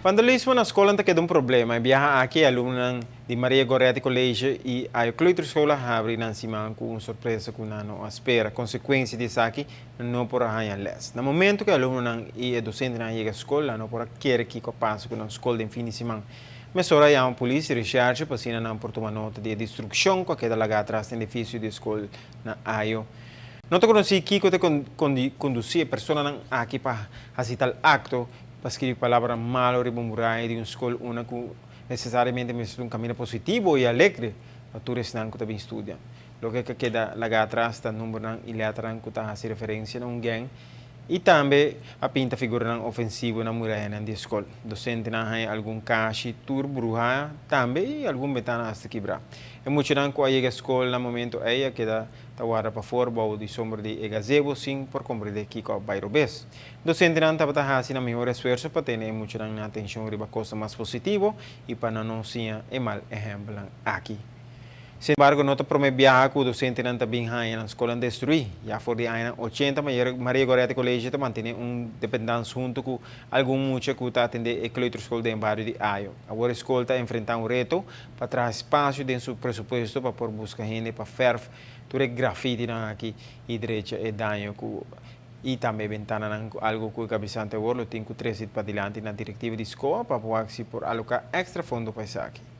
Vandalismo na escola não é um problema. Viaja aqui aluno de Maria Goretti College e a outra escola abre na cima com uma surpresa que não espera. Consequência disso aqui não por arranhar les. No momento que aluno e docente não chega à escola, não por querer que passe com a escola de fim de semana. Mas ora a polícia recherche para cima não por tomar nota de destruição que queda lá atrás do edifício de escola na Ayo. Não te conheci que te conduzir a pessoa aqui para fazer tal acto, para escrever palavras mal ou rebomburar de uma escola, uma que necessariamente é um caminho positivo e alegre para todos os que também estudam. O que queda lá atrás está número e letra que está fazendo referência a um gang e também a pinta figura ofensiva na muralha da escola. Docente não tem algum caixa, tur, bruxa, também e algum ventana hasta quebrar. E muito não que a escola no momento ela queda tawara para fora ou de sombra de gazebo sim por compreender que o bairro bes. Docente não estava fazendo melhor esforço para ter muito não atenção riba coisa mais positivo e para não ser um mal exemplo aqui. Sin embargo, nota promebiaha que o docente não está bem na escola destruir. Já foi de ano 80, Maria Goretti College mantém dependência junto com algum mucho que está atendendo a outra escola de bairro de Ayo. Agora a escola está enfrentando um reto para trazer espaço dentro do pressuposto para por buscar gente para fazer tudo grafite aqui e direita e danho e também ventana algo que o cabeçante agora tem que trazer para adiante na diretiva de escola para poder por alocar extra fundo para isso aqui.